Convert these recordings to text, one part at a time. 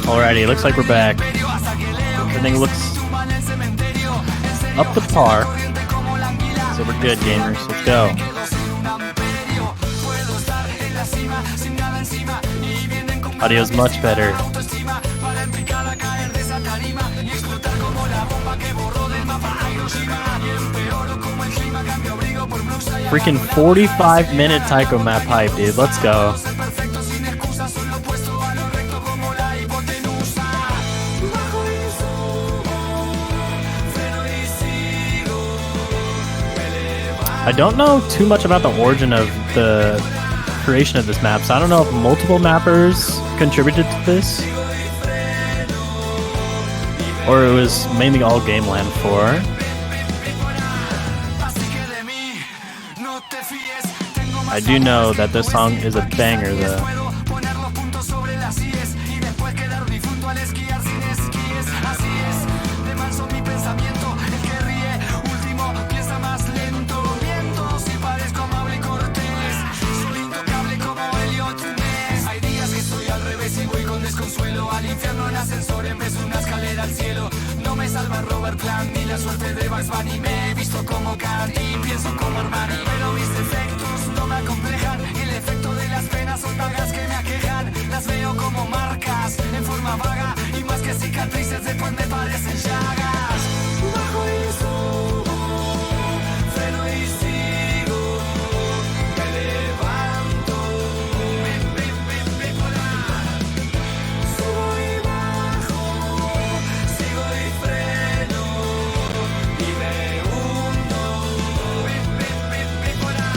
Alrighty, looks like we're back. Everything looks up to par. So we're good, gamers. Let's go. Audio's much better. Freaking 45-minute TaikoMom hype, dude. Let's go. I don't know too much about the origin of the creation of this map, so I don't know if multiple mappers contributed to this, or it was mainly all Gameland 4. I do know that this song is a banger though. No me salva Robert Plant ni la suerte de Bugs Bunny. Me he visto como Katy, pienso como Armani. Pero mis defectos no me acomplejan. El efecto de las penas son dagas que me aquejan. Las veo como marcas en forma vaga, y más que cicatrices después me parecen llagas. Bajo y subo, freno y sigo. Me levanto, bipolar. Subo y bajo, sigo y freno, y me hundo, bipolar.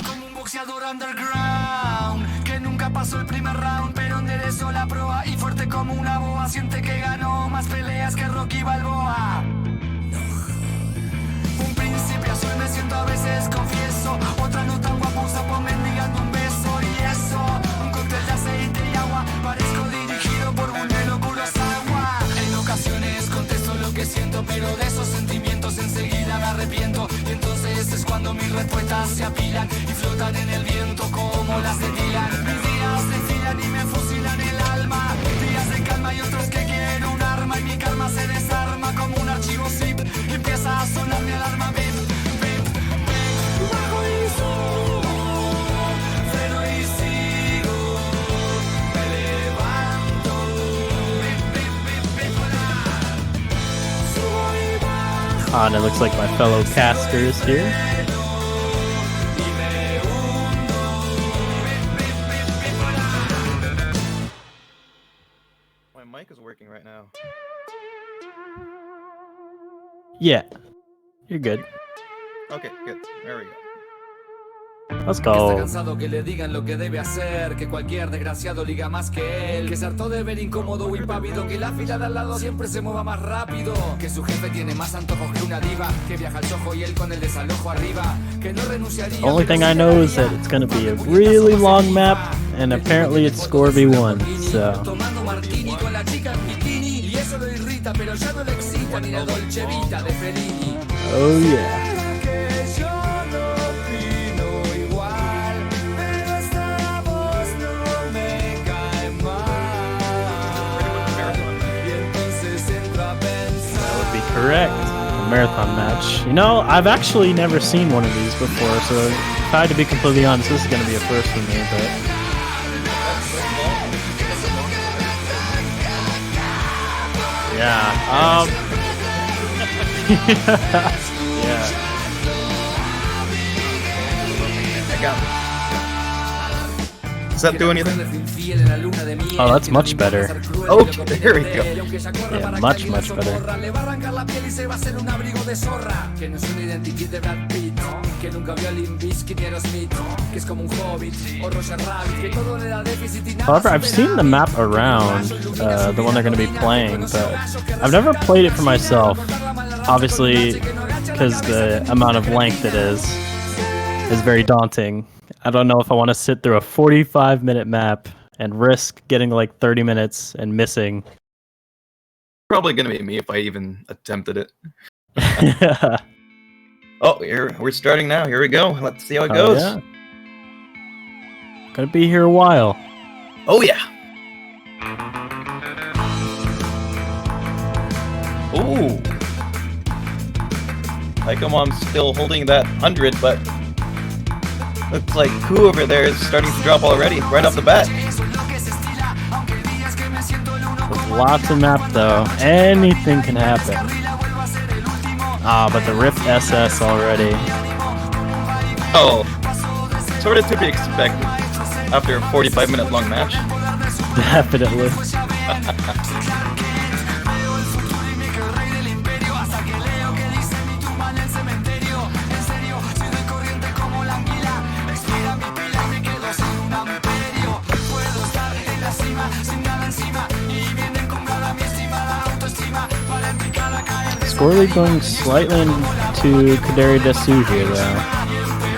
Como un boxeador underground que nunca pasó el primer round, pero enderezó la proa y fuerte como una boa. Siente que ganó más peleas que Rocky Balboa. Un príncipe azul me siento a veces, confieso. Otra no tan guapa, un sapo mendigando un beso. Y eso, un cóctel de aceite y agua. Parezco dirigido por Buñuelo Kurosawa. En ocasiones contesto lo que siento, pero de esos sentimientos enseguida me arrepiento. Y entonces es cuando mis respuestas se apilan y flotan en el viento como las de Dylan. Mis días desfilan y me fusilan el alma. Días de calma y otros que quieren un arma, y mi calma se desarma como un archivo zip. Y empieza a sonar mi alarma, bip, bip, bip. Bajo y subo, freno y sigo. Me levanto, bip, bip, bip, bipolar. Subo y bajo. Ah, and it looks like my fellow caster is here. My mic is working right now. Yeah, you're good. Okay, good. There we go. Let's Que está go. cansado que le digan lo que debe hacer, que cualquier desgraciado liga más que él, que se hartó de ver incómodo o impávido, que la fila de al lado siempre se mueva más rápido, que su jefe tiene más antojos que una diva, que viaja al chojo y él con el desalojo arriba, que no renunciaría. Only thing I know is that it's gonna be a really long map, and apparently it's score v1, so. Tomando martini con la chica en bikini, y eso lo irrita, pero ya no le excita ni la Dolce Vita de Fellini. Oh yeah. Que yo no opino igual, pero esta voz no me cae mal. Y entonces entro a pensar. That would be correct. A marathon match. You know, I've actually never seen one of these before, so if I had to be completely honest, this is gonna be a first for me, but. Yeah, yeah. I got it. Does that do anything? Oh, that's much better. Okay, there we go. Yeah, much better. However, I've seen the map around, the one they're going to be playing, but I've never played it for myself. Obviously, because the amount of length it is. is very daunting. I don't know if I want to sit through a 45-minute map and risk getting like 30 minutes and missing. Probably gonna be me if I even attempted it. Yeah. Oh, we're starting now. Here we go. Let's see how it goes. Yeah. Gonna be here a while. Oh yeah. Ooh. TaikoMom's still holding that 100, but looks like Ku over there is starting to drop already, right off the bat. With lots of map though. Anything can happen. Ah, but the Rift SS already. Oh, sort of to be expected after a 45-minute long match. Definitely. Score lead going slightly into Kuudere-Desu here though,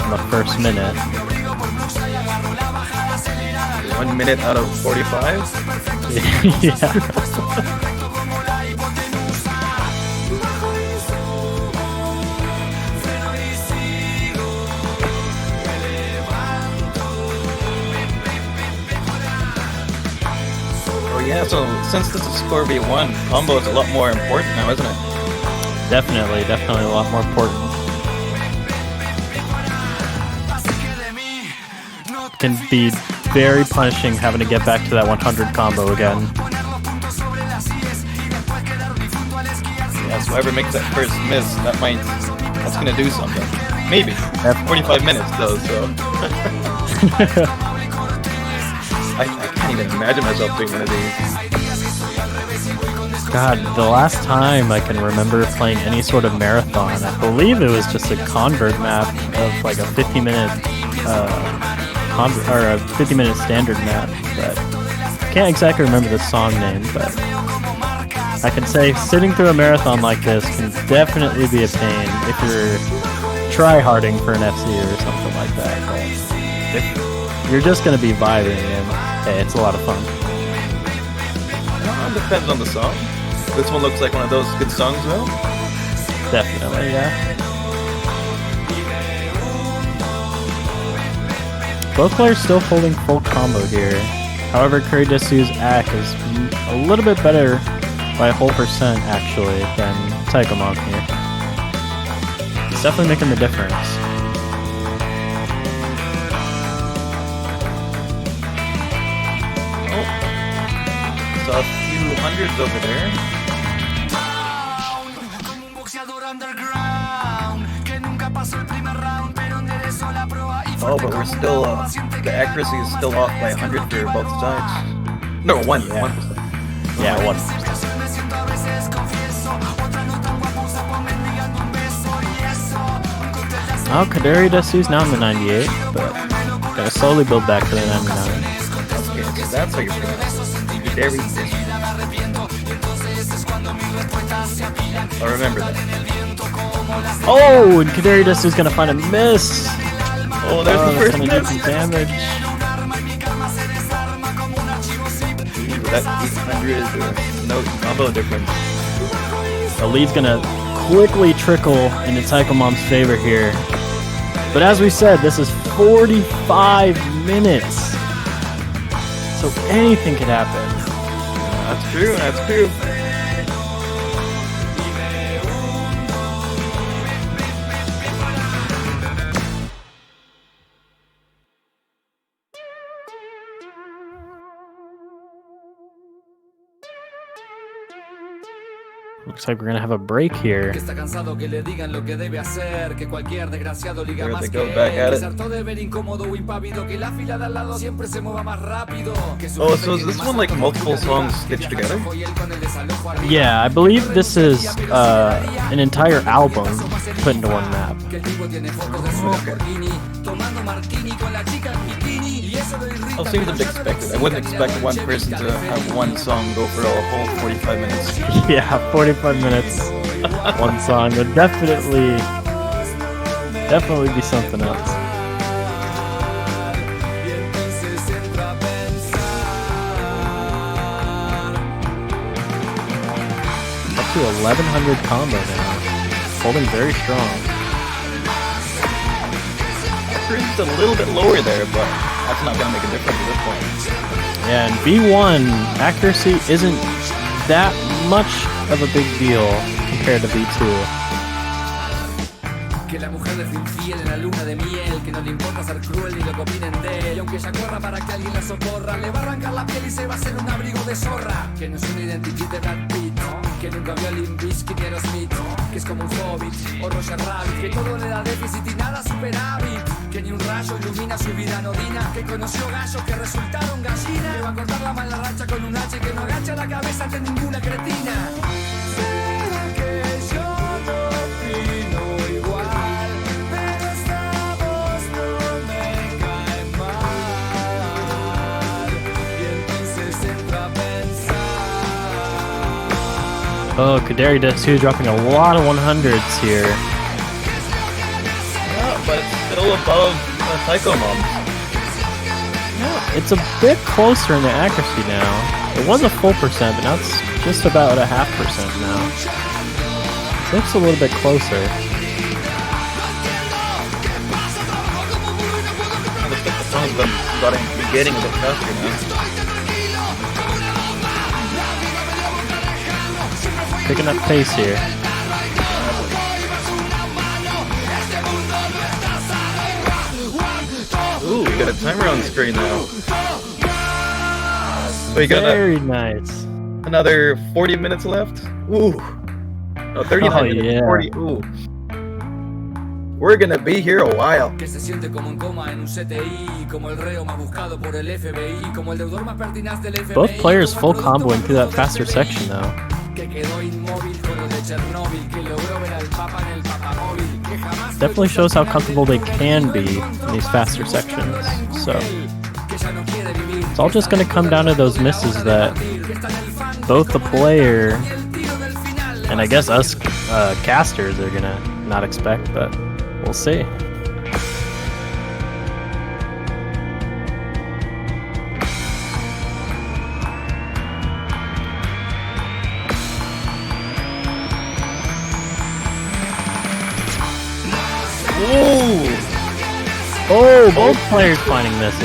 in the first minute. 1 minute out of 45? Yeah. Oh yeah, so since this is score V1, combo is a lot more important now, isn't it? Definitely a lot more important. Can be very punishing having to get back to that 100 combo again. Yeah, so whoever makes that first miss, that's gonna do something. Maybe. 45 minutes though, so. I can't even imagine myself doing one of these. God, the last time I can remember playing any sort of marathon, I believe it was just a convert map of like a 50-minute or a 50-minute standard map, but I can't exactly remember the song name, but I can say sitting through a marathon like this can definitely be a pain if you're try-harding for an FC or something like that. But if you're just going to be vibing, and hey, it's a lot of fun. It depends on the song. This one looks like one of those good songs, though. Definitely, yeah. Both players still holding full combo here. However, Kuudere-Desu's act is a little bit better by a whole percent, actually, than TaikoMom here. It's definitely making the difference. Oh. Saw a few hundreds over there. Oh, but we're still, the accuracy is still off by 100 for both sides. No, 1%. Yeah, 1%. Oh, Kuudere-Desu's now in the 98, but gonna slowly build back to the 99. Okay, so that's how you're doing it. Kuudere-Desu. I'll remember that. Oh, and Kuudere-Desu's gonna find a miss! Oh, there's the first gonna do miss! some damage. That 800 no combo difference. The lead's gonna quickly trickle into TaikoMom's favor here. But as we said, this is 45 minutes. So anything could happen. That's true, that's true. Looks like we're gonna have a break here. There they go, back at it. Oh, so is this one like multiple songs stitched together? Yeah, I believe this is an entire album put into one map. Oh, seems a bit expected. I wouldn't expect one person to have one song go for a whole 45 minutes. Yeah, 45 minutes, one song would definitely be something else. to 1100 combo now. Holding very strong. Accuracy's a little bit lower there, but that's not gonna make a difference at this point. Yeah, and V1 accuracy isn't that much of a big deal compared to V2. Que la mujer le fue infiel en la luna de miel, que no le importa ser cruel ni lo que opinen de él. Y aunque ella corra para que alguien la socorra, le va a arrancar la piel y se va a hacer un abrigo de zorra. Que no es una identidad de Brad Pitt, que nunca vio a Limp Bizkit ni Aerosmith, que es como un hobbit o Roger Rabbit, que todo le da déficit y nada superávit, que ni un rayo ilumina su vida anodina, que conoció gallos que resultaron gallinas, que va a cortar la mala racha con un hacha y que no agacha la cabeza ante ninguna cretina. ¿Será que yo no opino igual? Pero esta voz no me cae mal. Y entonces entra a pensar. Oh, Kuudere-Desu dropping a lot of 100s here. Yeah, but it's still above TaikoMom. Yeah, it's a bit closer in the accuracy now. It was a full percent, but now it's just about a half percent now. It looks a little bit closer. Looks like the song's been getting a bit faster now. Picking up pace here. Ooh, we got a timer on the screen now. So you got Very nice. another 40 minutes left. Ooh. No, 39 Oh, minutes. yeah. 40. Ooh. We're gonna be here a while. Que se siente como en coma en un CTI, como el reo más buscado por el FBI, como el deudor más pertinaz del FBI. Both players full comboing through that faster section though. Que quedó inmóvil con lo de Chernobyl, que logró ver al Papa en el papamóvil, que jamás Definitely shows how comfortable they can be in these faster sections. So it's all just going to come down to those misses that both the player and I guess us casters are going to not expect, but we'll see. Ooh. Oh, both players finding misses.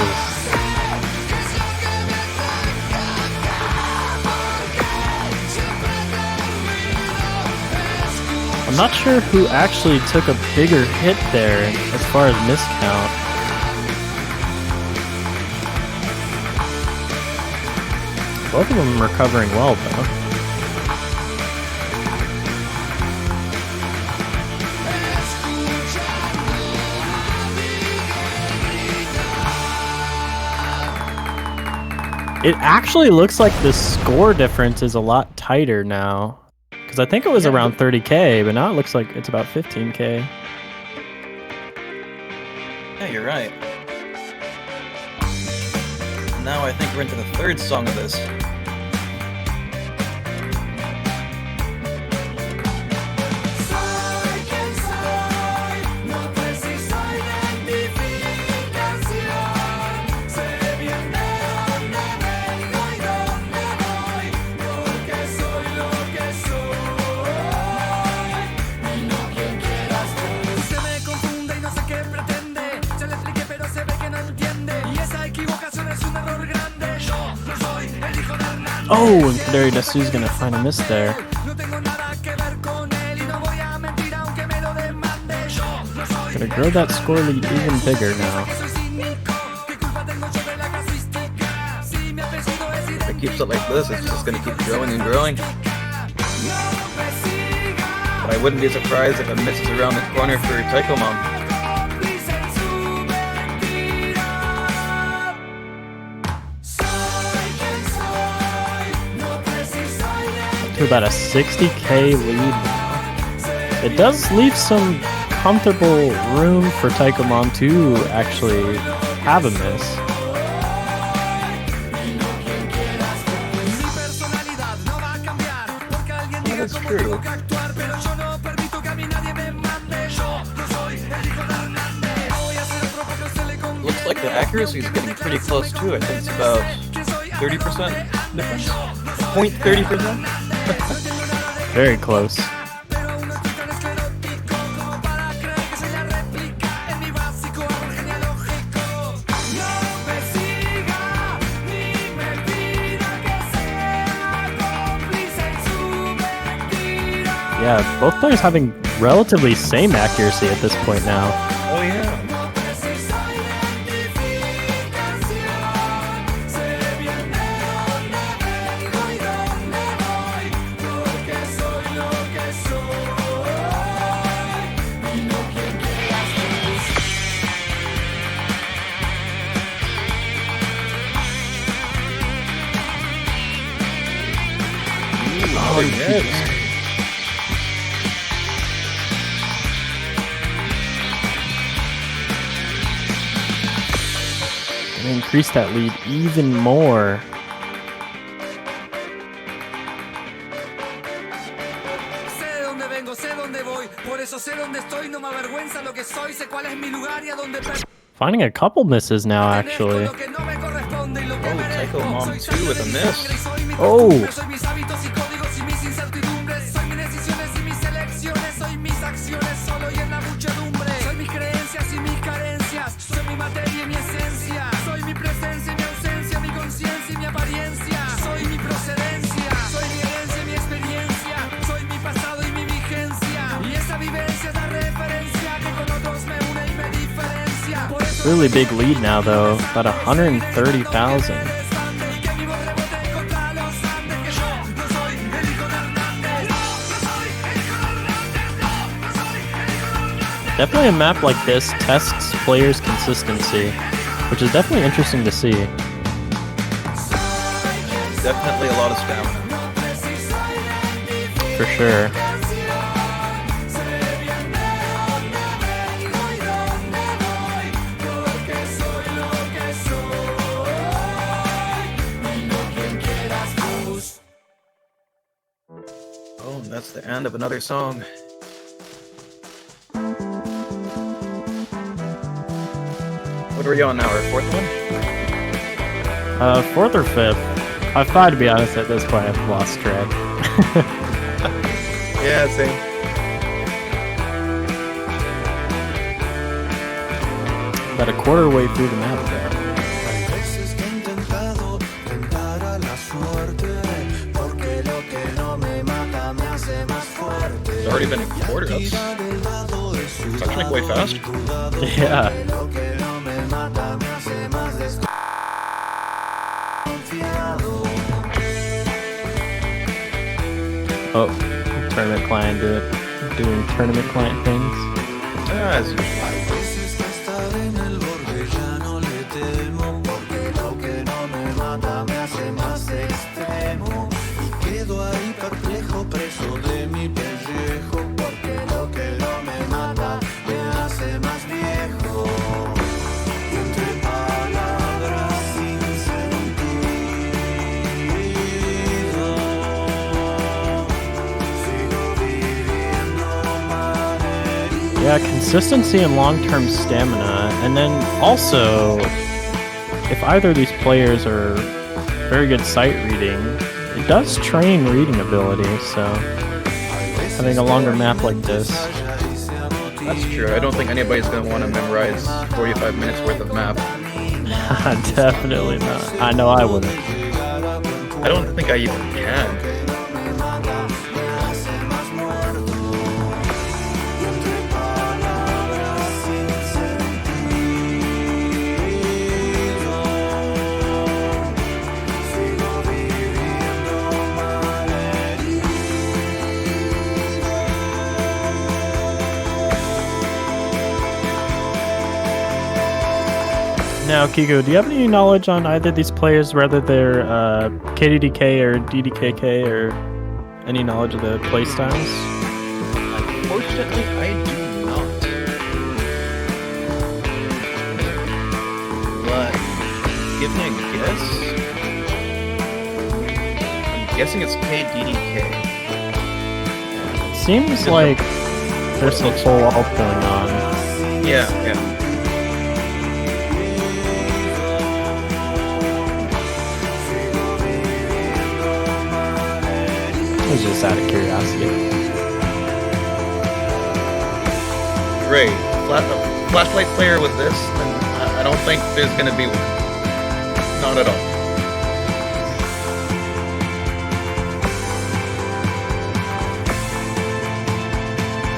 I'm not sure who actually took a bigger hit there as far as miscount. Both of them recovering well though. It actually looks like the score difference is a lot tighter now. Because I think it was around 30k, but now it looks like it's about 15k. Yeah, you're right. Now I think we're into the third song of this. Oh, and Kuudere-Desu's gonna find a miss there. Gonna grow that score lead even bigger now. If it keeps it like this, it's just gonna keep growing and growing. But I wouldn't be surprised if it misses around the corner for TaikoMom. To about a 60k lead now. It does leave some comfortable room for TaikoMom to actually have a miss. Yeah, that's true. Looks like the accuracy is getting pretty close too. I think it's about 30% difference. 0.30%. Very close. Pero aún no estoy tan esclerótico como para creer que soy la réplica en mi básico árbol genealógico. No me siga ni me pida que sea cómplice en su mentira. Yeah, both players having relatively same accuracy at this point now. Oh yeah. Oh yes. And increase that lead even more. Sé de dónde vengo, sé dónde voy, por eso sé dónde estoy, no me avergüenza lo que soy, sé cuál es mi lugar y a dónde Finding a couple misses now, actually. lo que no me corresponde y lo que Oh, merezco. TaikoMom Soy 2 with a sangre de mi miss. sangre y soy mi Oh. costumbre, soy mis hábitos y códigos y mis incertidumbres, soy mis decisiones y mis elecciones, soy mis acciones solo y en la muchedumbre, soy mis creencias y mis carencias, soy mi materia y mi esencia, soy mi presencia y mi ausencia, mi conciencia y mi apariencia, soy mi procedencia, soy mi herencia y mi experiencia, soy mi pasado y mi vigencia, y esa vivencia es la referencia que con otros me une y me diferencia. Por eso Really big lead now, though. About 130,000. Definitely a map like this tests players' consistency, which is definitely interesting to see. Definitely a lot of stamina. For sure. Oh, and that's the end of another song. What are we on now? Our fourth one? Fourth or fifth? I've tried to be honest at this point. I've lost track. Yeah, same. About a quarter way through the map there. Hay veces que he intentado tentar a la suerte, porque lo que no me mata me hace más fuerte. It's already been a quarter. That's actually quite fast. Yeah. Lo que no me mata me hace más desconfiado. Oh, tournament client doing tournament client things. Ah, as usual. Hay veces que estar en el borde ya no le temo, porque lo que no me mata me hace más extremo. Y quedo ahí perplejo, preso de mi pellejo, porque lo que no me mata me hace más viejo. Y entre palabras sin sentido, sigo viviendo malherido. Yeah, consistency and long-term stamina, and then also, if either of these players are very good sight reading, it does train reading ability, so having a longer map like this. That's true. I don't think anybody's gonna want to memorize 45 minutes worth of map. Definitely not. I know I wouldn't. I don't think I even can. Now, Kiko, do you have any knowledge on either of these players, whether they're KDDK or DDKK, or any knowledge of the playstyles? Unfortunately, I do not. But give me a guess. I'm guessing it's KDDK. Seems like there's a full alt going on. Yeah, yeah. There's just out of curiosity. Ray, flashlight player with this, and I don't think there's gonna be one. Not at all.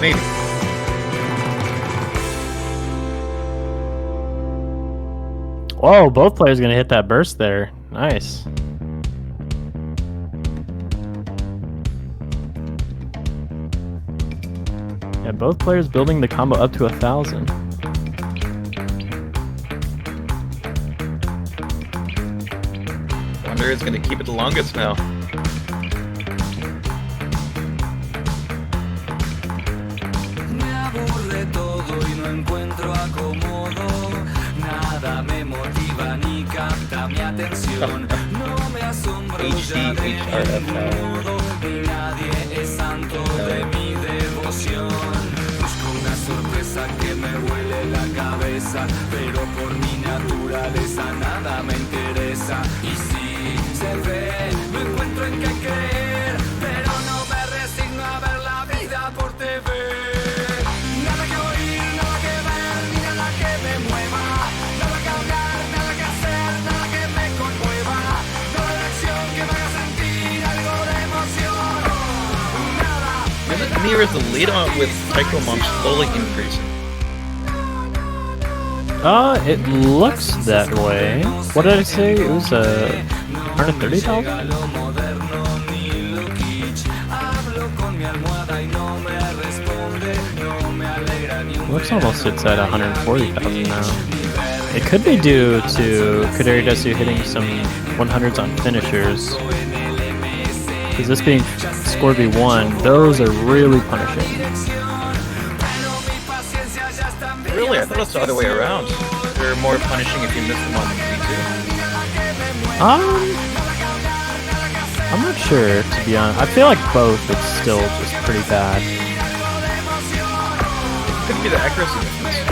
Maybe. Whoa, both players gonna hit that burst there. Nice. Yeah, both players building the combo up to 1,000. Wonder is gonna keep it the longest now. Me aburre todo y no encuentro acomodo. Nada me motiva ni capta mi atención. No me asombro ya de ningún modo. Ni nadie es santo de mi devoción. Busco una sorpresa que me huele la cabeza, pero por mi naturaleza nada me interesa. Y si se ve, no encuentro en qué creer, pero no me resigno a ver la vida por TV. Nada que oír, nada que ver, ni nada que me mueva. Nada que hablar, nada que hacer, nada que me conmueva. Nada de acción que me haga sentir algo de emoción. Nada. Is it me or is the lead on with TaikoMom slowly increasing? It looks that way. What did I say? It was 130,000? Looks almost it's at 140,000 now. It could be due to Kuudere-Desu hitting some 100s on finishers. Because this being score V1, those are really punishing. Really? I thought it's the other way around. They're more punishing if you miss them on V2. I'm not sure, to be honest. I feel like both, it's still just pretty bad. It could be the accuracy difference.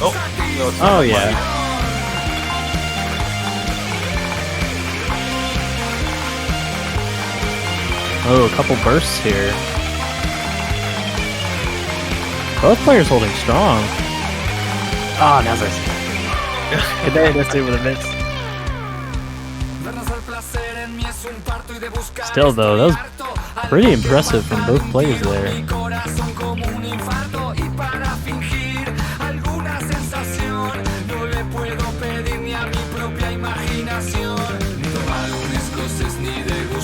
Oh, no, it's Oh, yeah. Oh, a couple bursts here. Both players holding strong. Oh, never. Kuudere-Desu with a miss. Still, though, that was pretty impressive from both players there.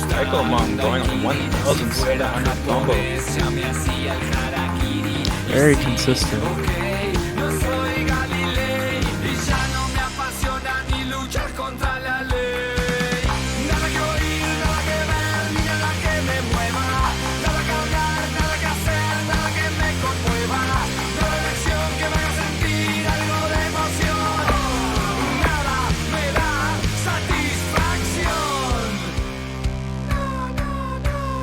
TaikoMom going on 1,700 combo. Very consistent.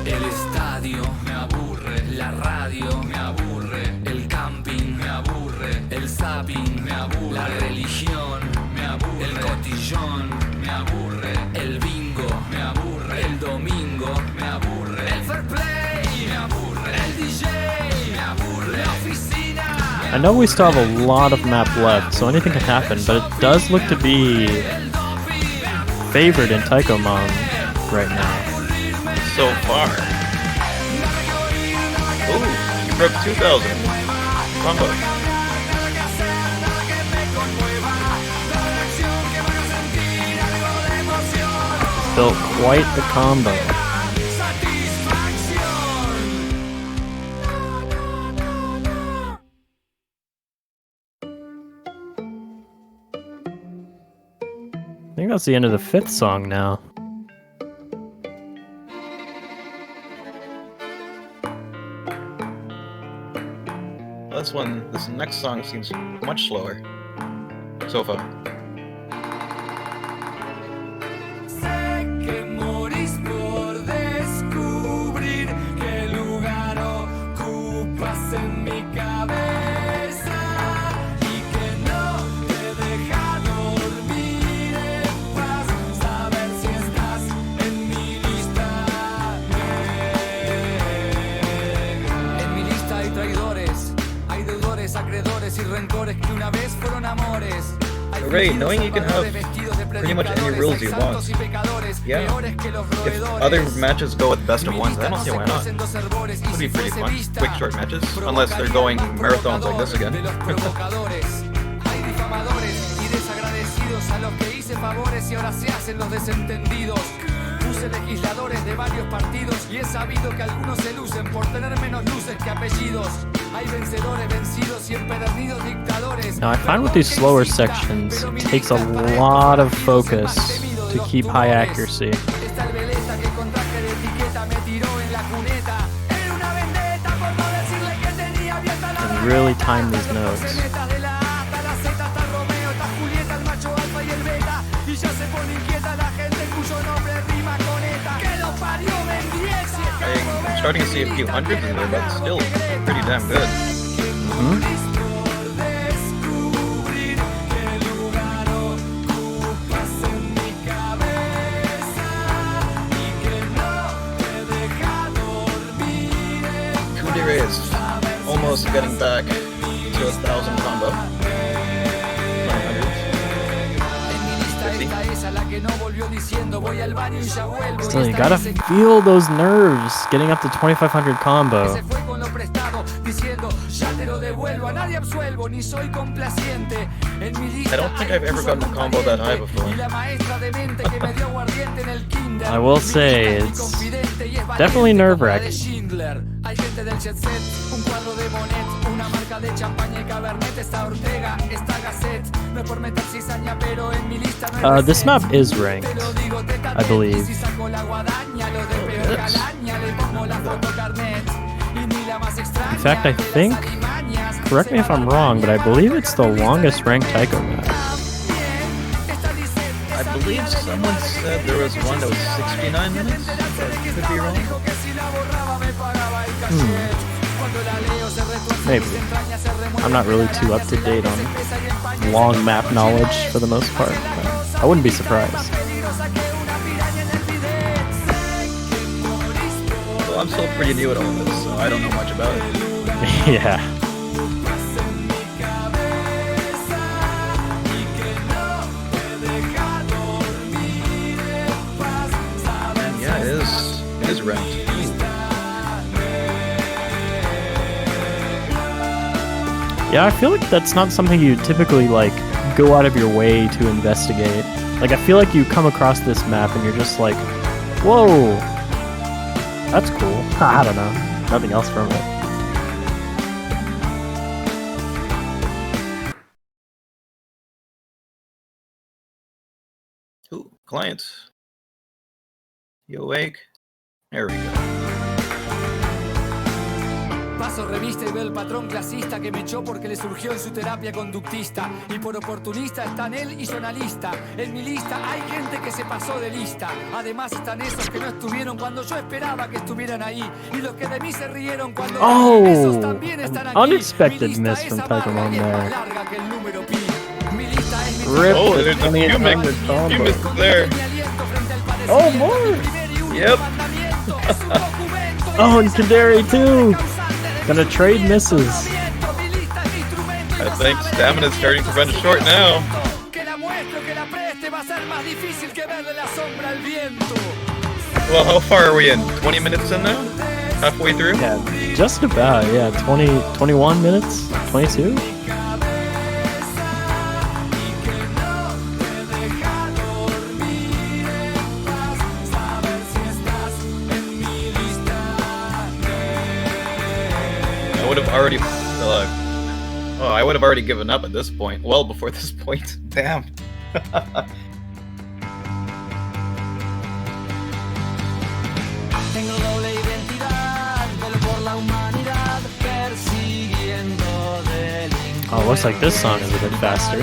El estadio me aburre, la radio me aburre, el camping me aburre, el zapping me aburre, la religión me aburre, el cotillón me aburre, el bingo me aburre, el domingo me aburre, el fair play me aburre, el DJ me aburre, la oficina. I know we still have a lot of map left, so anything can happen, but it does look to be favored in TaikoMom right now. So far. Ooh, you broke 2,000. Combo. Built quite the combo. I think that's the end of the 5th song now. This next song seems much slower so far. Sé que morís por descubrir qué lugar ocupas en mi cabeza y que no te deja dormir en paz, saber si estás en mi lista negra. Hooray, knowing you can have pretty much any rules you want. Yeah. If other matches go with best of ones, I don't see why not. Would be pretty fun. Quick short matches. Unless they're going marathons like this again. Puse legisladores de varios partidos y he sabido que algunos se lucen por tener menos luces que apellidos. Hay vencedores, vencidos y empedernidos dictadores. Now I find with these slower sections, it takes a lot of focus to keep high accuracy. Está el veleta que con traje de etiqueta me tiró en la cuneta. Era una vendetta por no decirle que tenía abierta la And really time these notes. de la A hasta la Z, está Romeo, está Julieta, el macho alfa y el beta. Y ya se pone inquieta la gente cuyo nombre rima con ETA. Que lo parió, vendí I'm starting to see a few hundreds in there, but still pretty damn good. Kuudere is almost getting back to 1,000 combo. 900. Still, you gotta feel those nerves getting up to 2,500 combo. I don't think I've ever gotten a combo that high before. I will say, it's definitely nerve-wracking. This map is ranked, I believe. In fact, I think, correct me if I'm wrong, but I believe it's the longest ranked Taiko map. I believe someone said there was one that was 69 minutes, but could be wrong. Maybe. I'm not really too up to date on long map knowledge for the most part, but I wouldn't be surprised. Well, I'm still pretty new at all this, so I don't know much about it. Yeah. And yeah, it is ranked. Yeah, I feel like that's not something you typically, like, go out of your way to investigate. Like, I feel like you come across this map and you're just like, whoa, that's cool. I don't know. Nothing else from it. Ooh, clients. You awake? There we go. Paso revista y veo el patrón clasista que me echó porque le surgió en su terapia conductista. Y por oportunista están él y yo analista. En mi lista hay gente que se pasó de lista. Además están esos que no estuvieron cuando yo esperaba que estuvieran ahí. Y los que de mí se rieron cuando esos también están aquí. Unexpected miss from TaikoMom there. Rip Oh, the there's a 2800 few combo. misses there. Oh, more! Yep. Oh, and Kuudere too! Gonna trade misses. I think stamina's starting to run short now. Well, how far are we in? 20 minutes in now? Halfway through? Yeah, just about, yeah. 21 minutes? 22? I would have already given up at this point. Well, before this point. Damn. Oh, looks like this song is a bit faster.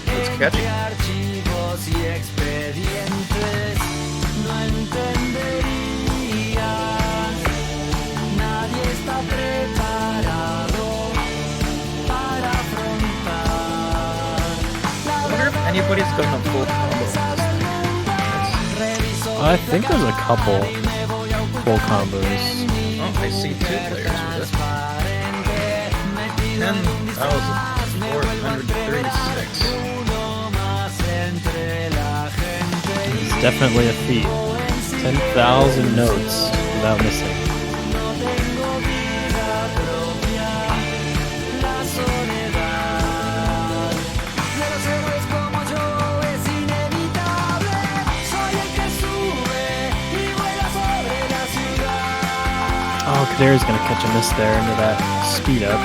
It's catchy. Anybody's gotten a full combo. I think there's a couple full combos. Oh, I see 2 players with it. 10,436. It's definitely a feat. 10,000 notes without missing. Oh, Kuudere's gonna catch a miss there into that speed up.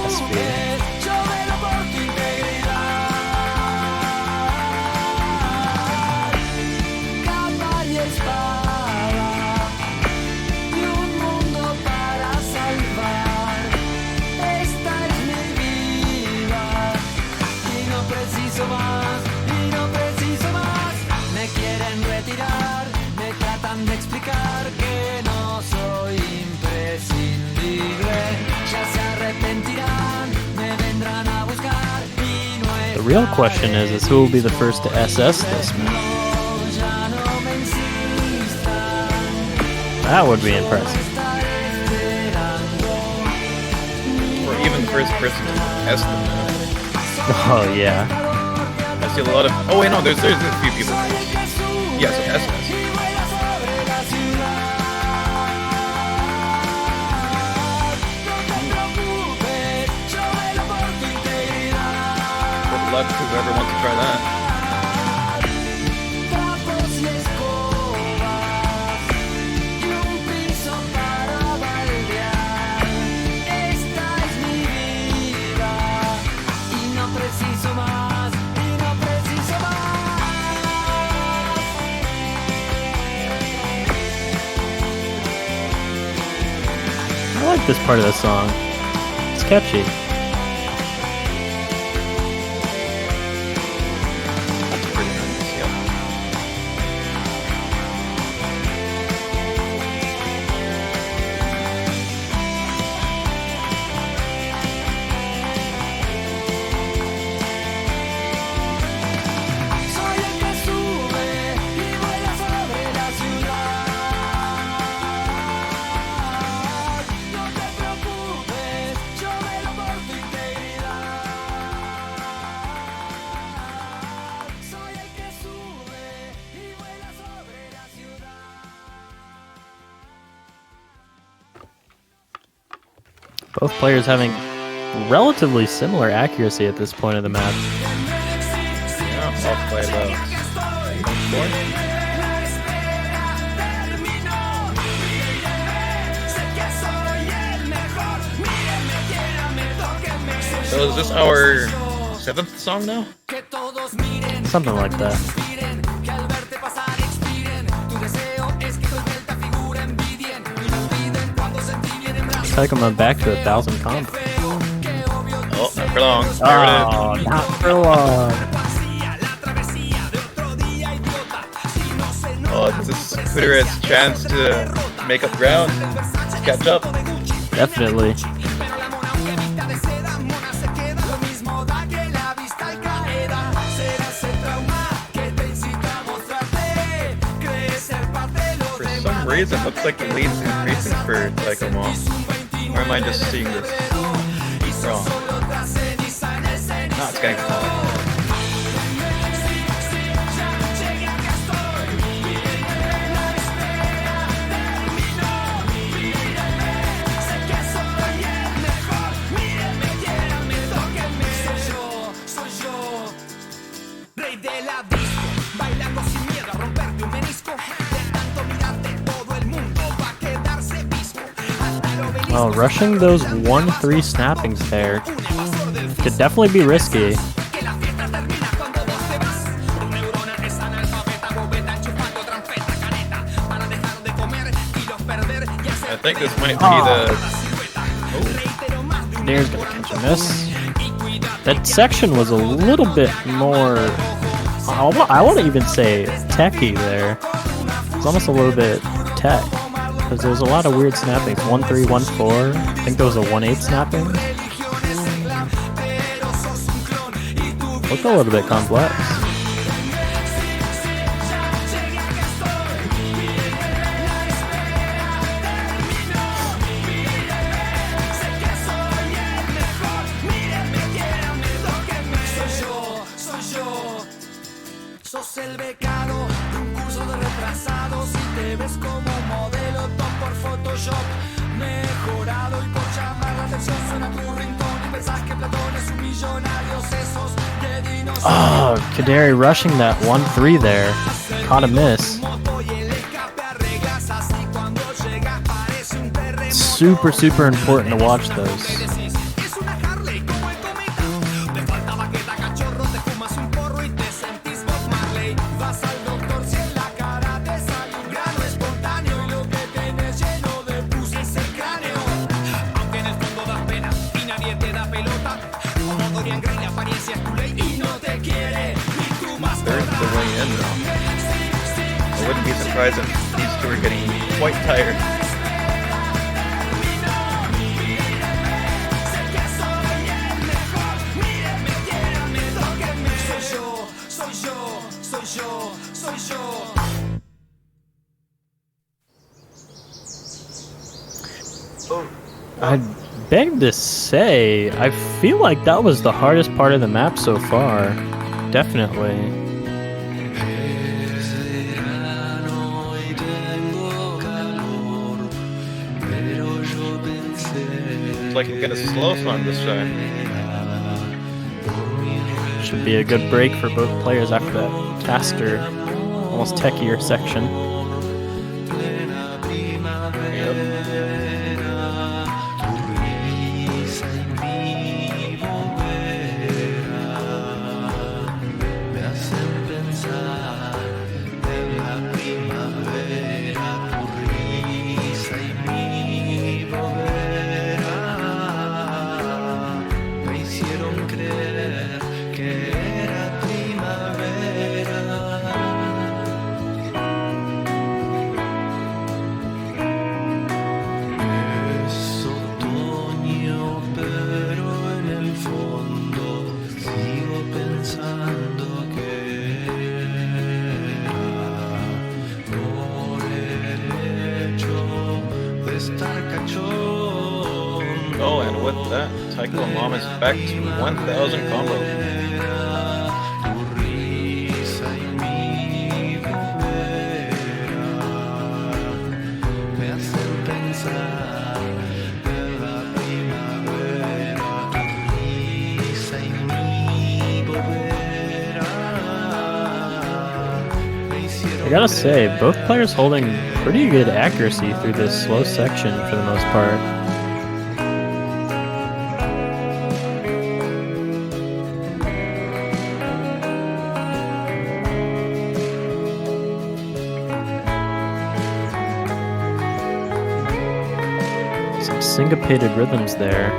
SP. The real question is who will be the first to SS this map? That would be impressive. Or even the first person to S the map. Oh yeah. I see a lot of. Oh wait, no, there's a few people. Yes, SS. Good luck to whoever wants to try that. I like this part of the song. It's catchy. Pretty nice, yeah. Both players having relatively similar accuracy at this point of the map. Yeah, I'll play about 4. So is this our 7th song now? Something like that. TaikoMom back to 1,000 comp. Oh, not for long. Oh, not for long. Oh, this is Kuudere's chance to make up ground, to catch up. Definitely. For some reason, it looks like the lead's increasing for TaikoMom. Or am I just seeing this wrong? No, it's getting smaller. Oh, rushing those 1-3 snappings there could definitely be risky. I think this might be the... Kuudere's gonna catch a miss. That section was a little bit more... I want to even say techy there. It's almost a little bit tech. Because there was a lot of weird snappings. 1-3, 1-4. I think there was a 1-8 snapping. Looked a little bit complex. como un modelo top por Photoshop. Mejorado y por llamar la atención suena tu ringtone y pensás que Platón es un millonario. Sesos de dinosaurios. Oh, Kuudere rushing that 1-3 there. Caught a miss. Super, super important to watch those. Third the way in, though. I wouldn't be surprised if these two are getting quite tired. I beg to say, I feel like that was the hardest part of the map so far. Definitely. It's like we get a slow song this time. Should be a good break for both players after that faster, almost techier section. Oh, and with that, TaikoMom is back to 1,000 combo. I gotta say, both players holding pretty good accuracy through this slow section for the most part. Some syncopated rhythms there.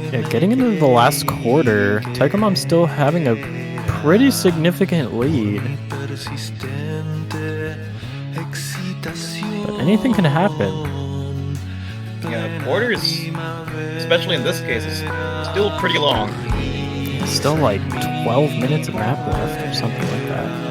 Yeah, getting into the last quarter, TaikoMom still having a pretty significant lead. But anything can happen. Yeah, quarters, especially in this case, is still pretty long. Still like 12 minutes of map left or something like that.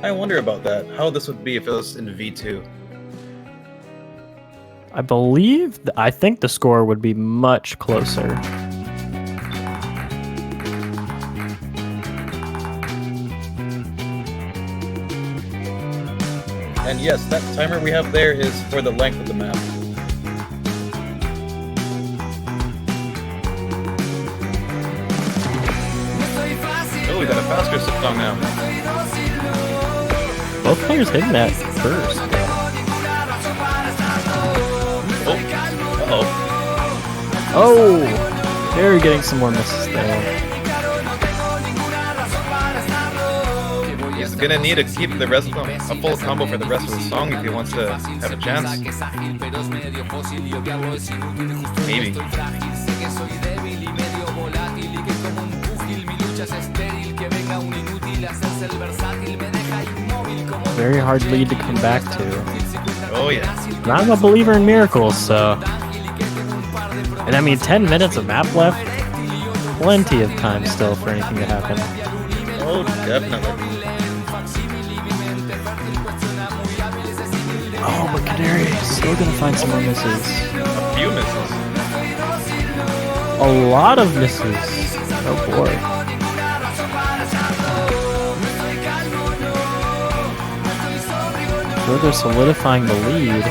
I wonder about that, how this would be if it was in V2. I think the score would be much closer. And yes, that timer we have there is for the length of the map. Oh, we got a faster song now. Both players hitting that first. Oh, uh-oh. Oh! Kaderi getting some more misses there. He's gonna need to keep the rest of them a full combo for the rest of the song if he wants to have a chance. Maybe. Very hard lead to come back to. Oh yeah. And I'm a believer in miracles, so... And I mean, 10 minutes of map left? Plenty of time still for anything to happen. Oh, definitely. Oh, but Kuudere is still gonna find some more misses. A few misses. A lot of misses. Oh boy. Further solidifying the lead.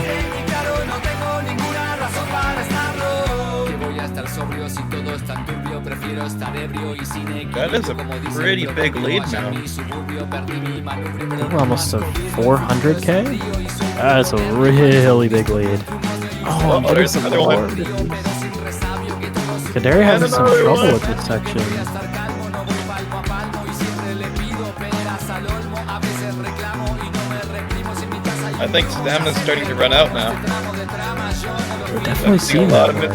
That is a pretty big lead now. I think we're almost to 400k? That's a really big lead. Oh, there's another one. Kuudere has And some another trouble one. with this section. I think stamina's starting to run out now. We're definitely I'm seeing seeing a lot that. of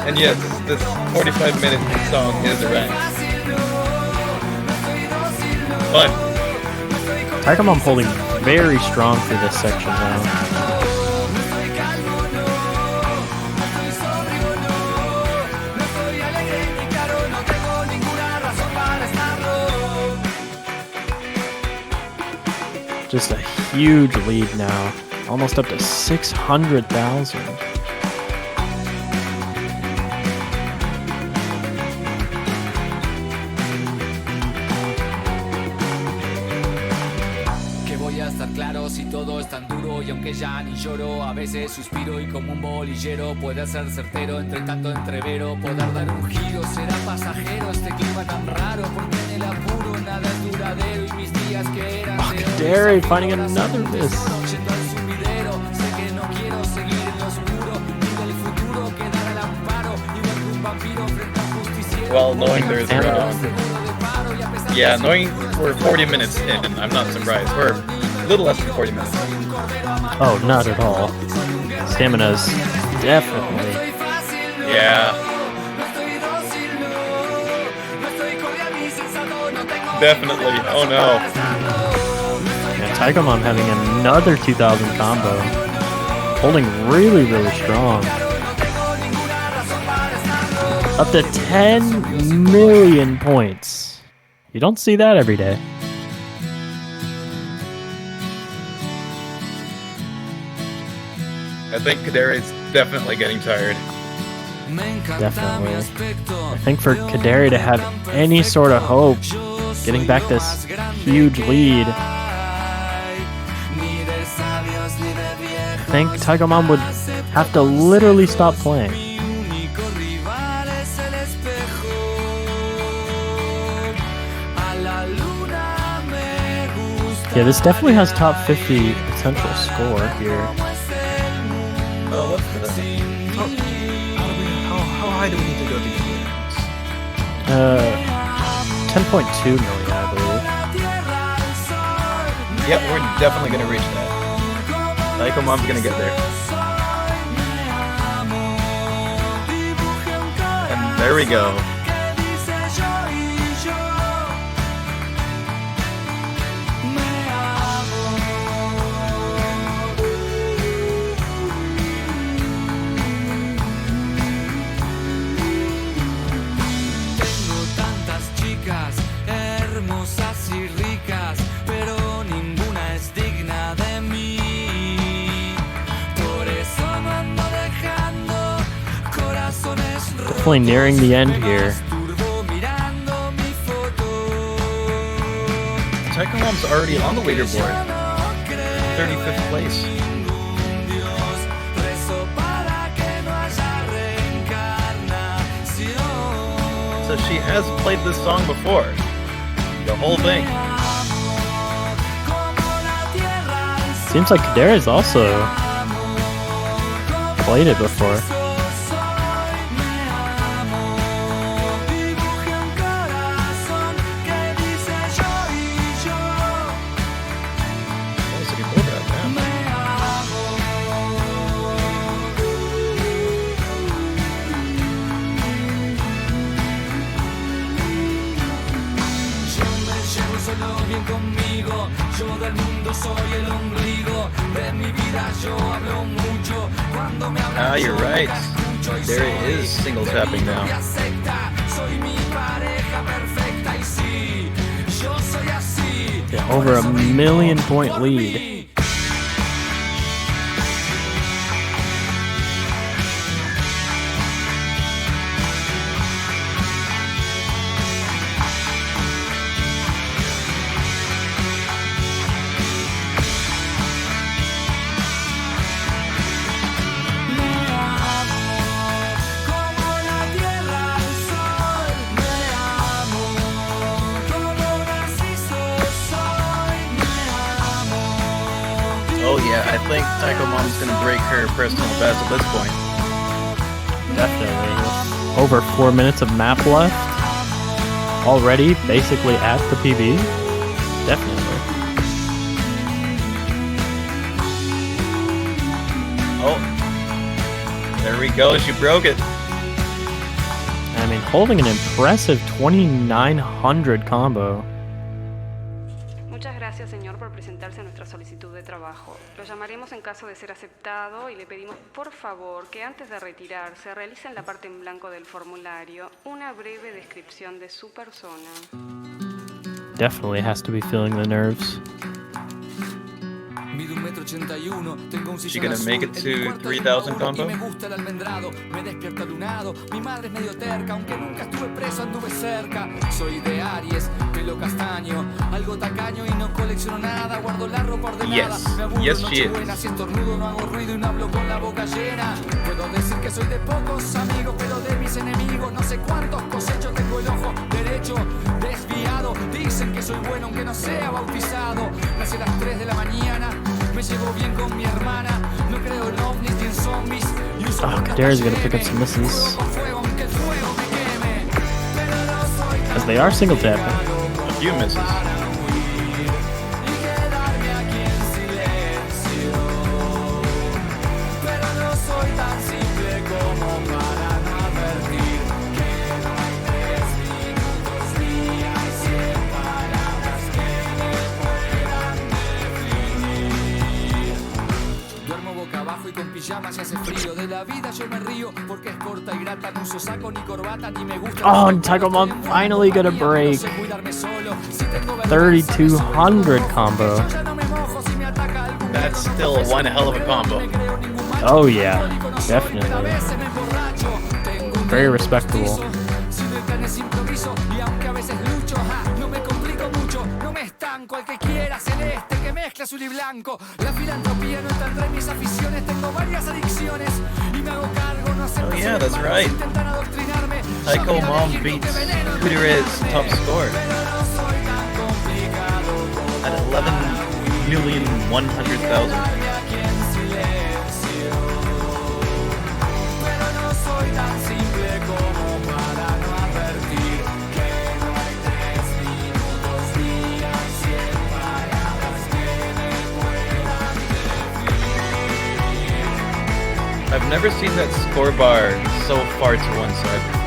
And yes, this 45-minute song is a rank. But TaikoMom holding very strong through this section now. Just a huge lead now. Almost up to 600,000. Si todo es tan duro y aunque ya ni lloro, a veces suspiro y como un bolillero puede ser certero, entre tanto entrevero, poder dar un giro, será pasajero este clima tan raro, porque en el apuro nada es duradero y mis días que eran Oh, Kuudere finding another miss. yendo al sumidero, sé que no quiero seguir en lo oscuro, ni del futuro quedar al amparo, igual que un vampiro frente a un justiciero. well, knowing there's yeah, knowing we're 40 minutes in, I'm not surprised. We're a little less than 40 minutes. Oh, not at all. Stamina's definitely. Yeah. Definitely. Oh no. Yeah, TaikoMom having another 2,000 combo. Holding really, really strong. Up to 10 million points. You don't see that every day. I think Kuudere's definitely getting tired. Definitely. I think for Kuudere to have any sort of hope, getting back this huge lead, I think TaikoMom would have to literally stop playing. Yeah, this definitely has top 50 potential score here. Oh, what's the... How high do we need to go to get here? 10.2 million, I believe. Yep, we're definitely gonna reach that. TaikoMom's gonna get there. And there we go. Definitely nearing the end here. TaikoMom's already on the leaderboard. 35th place. So she has played this song before. The whole thing. Seems like Kuudere is also played it before. Ah, you're right. There is single tapping now. Yeah, over a 1,000,000-point lead. Oh yeah, I think TaikoMom's gonna break her personal best at this point. Definitely. Over 4 minutes of map left. Already basically at the PB. Definitely. Oh, there we go. She broke it. I mean, holding an impressive 2,900 combo. Muchas gracias, señor, por presentarse a nuestra solicitud de trabajo. Lo llamaremos en caso de ser aceptado y le pedimos, por favor, que antes de retirarse realice en la parte en blanco del formulario una breve descripción de su persona. Definitely has to be feeling the nerves. Mido 1,81 m, tengo un She gonna make it to 3,000 combo? Me gusta el almendrado, me despierto lunado. Mi madre es medio terca, aunque nunca estuve preso, anduve cerca. Soy de Aries, pelo castaño, algo tacaño y no colecciono nada. Guardo la ropa ordenada, me aburro Yes, en she is. Nochebuena. Si estornudo no hago ruido y no hablo con la boca llena. Puedo decir que soy de pocos amigos, pero de mis enemigos no sé cuántos cosecho. Tengo el ojo derecho desviado. Dicen que soy bueno aunque no sea bautizado. Nací a las 3 de la mañana. Me llevo bien con mi hermana. No creo en ovnis ni en zombies. Oh, Kuudere-Desu's gonna pick up some misses. As they are single tapping. A few misses. Y con pijama se hace frío. De la vida yo me río porque es corta y grata. No uso saco ni corbata ni me gusta. Oh, and TaikoMom finally gonna break 3,200 combo. That's still one hell of a combo. Oh yeah, definitely. Very respectable. Al que quiera celeste que mezcla azul y blanco. La filantropía no está entre mis aficiones. Tengo varias adicciones y me hago cargo. No hacer Oh yeah, that's right. TaikoMom beats Kuudere-Desu's top score at 11,100,000. I've never seen that score bar so far to one side before.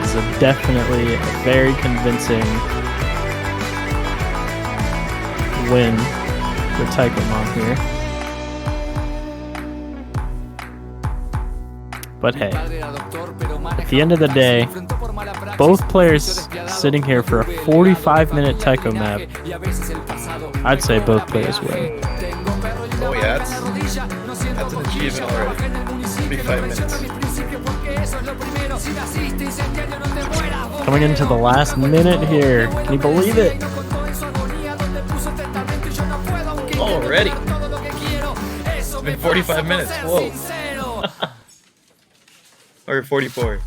This is definitely a very convincing win for TaikoMom here. But hey, at the end of the day, both players sitting here for a 45-minute Taiko map. I'd say both players win. Oh yeah, that's an achievement already. 45 minutes. Coming into the last minute here. Can you believe it? Already. It's been 45 minutes. Whoa. Or 44.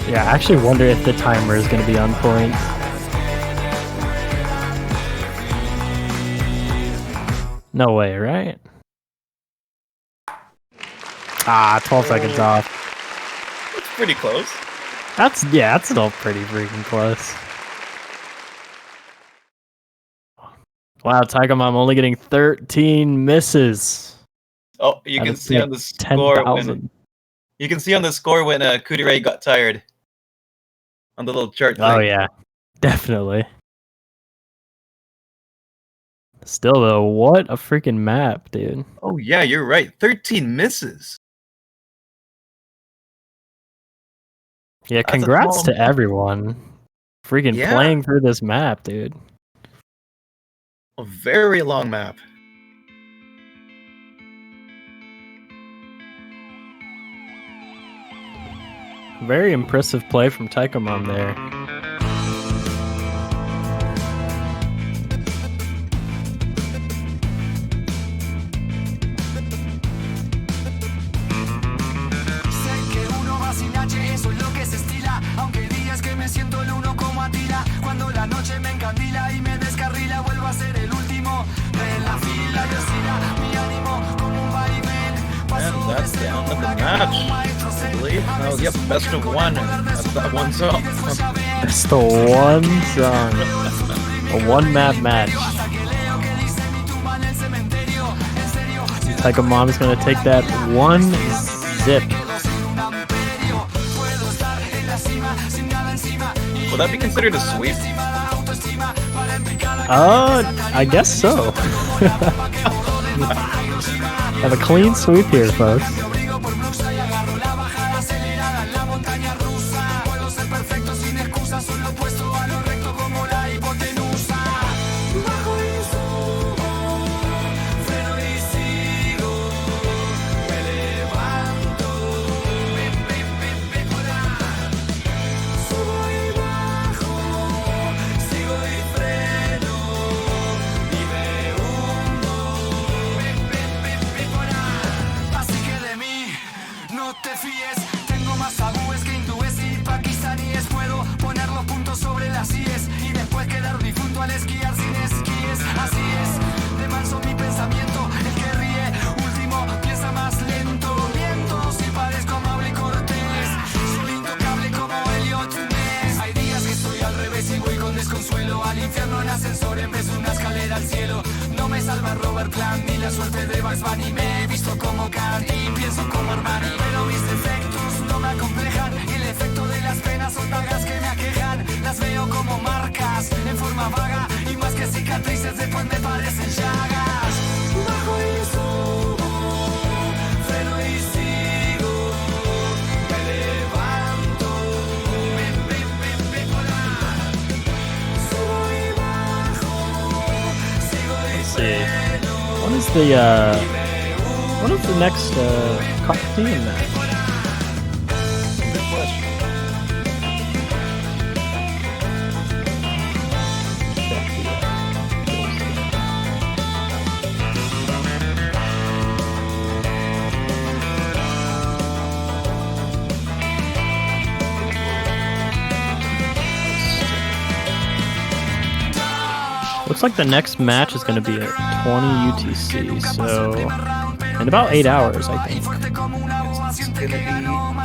Yeah, I actually wonder if the timer is going to be on point. No way, right? Ah, 12 seconds off. It's pretty close. That's still pretty freaking close. Wow, TaikoMom only getting 13 misses. Oh, you can see on the score 10,000. you can see on the score when Kuudere got tired. On the little chart thing. Oh yeah, definitely. Still though, what a freaking map, dude. Oh yeah, you're right. 13 misses. Yeah, That's a congrats small to amount. everyone. Freaking Yeah. playing through this map, dude. A very long map. Very impressive play from TaikoMom there. Sé que uno va sin H, eso es lo que se estila. Aunque hay días que me siento el uno como Atila. Cuando la noche me encandila y me descarrila, vuelvo a ser el último de la fila y oscila mi ánimo como un vaivén. And that's the end of the match, I believe. Oh, yep, best of one. That's that one song. That's the one song. A one map match. TaikoMom is gonna take that one zip. Will that be considered a sweep? I guess so. Have a clean sweep here, folks. No te fíes, tengo más tabúes que hindúes y pakistaníes. Puedo poner los puntos sobre las IES y después quedar difunto al esquiar sin esquíes. Así es, de manso mi pensamiento. El que ríe último piensa más lento. Miento si parezco amable y cortés. Soy intocable como Elliot Ness. Hay días que estoy al revés y voy con desconsuelo al infierno en ascensor en vez de una escalera al cielo. No me salva Robert Plant ni la suerte de Bugs Bunny. Me he visto como Kant y pienso como Armani. Pero mis defectos no me acomplejan. El efecto de las penas son dagas que me aquejan. Las veo como marcas en forma vaga y más que cicatrices después me parecen llagas. Bajo y subo, freno y sigo. Me levanto, bipolar. Subo y bajo, sigo y Let's see. When is the next Coliseum match? Good question. Looks like the next match is going to be at 20 UTC, so in about 8 hours, I think. It's gonna be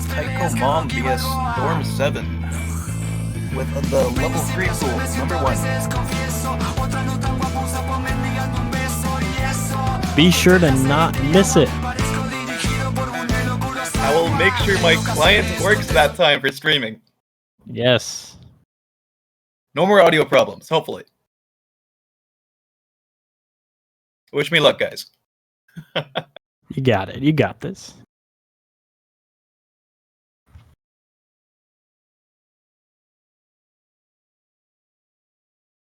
TaikoMom vs Storm 7 with the level 3 pool, number 1. Be sure to not miss it. I will make sure my client works that time for streaming. Yes. No more audio problems, hopefully. Wish me luck, guys. You got it. You got this.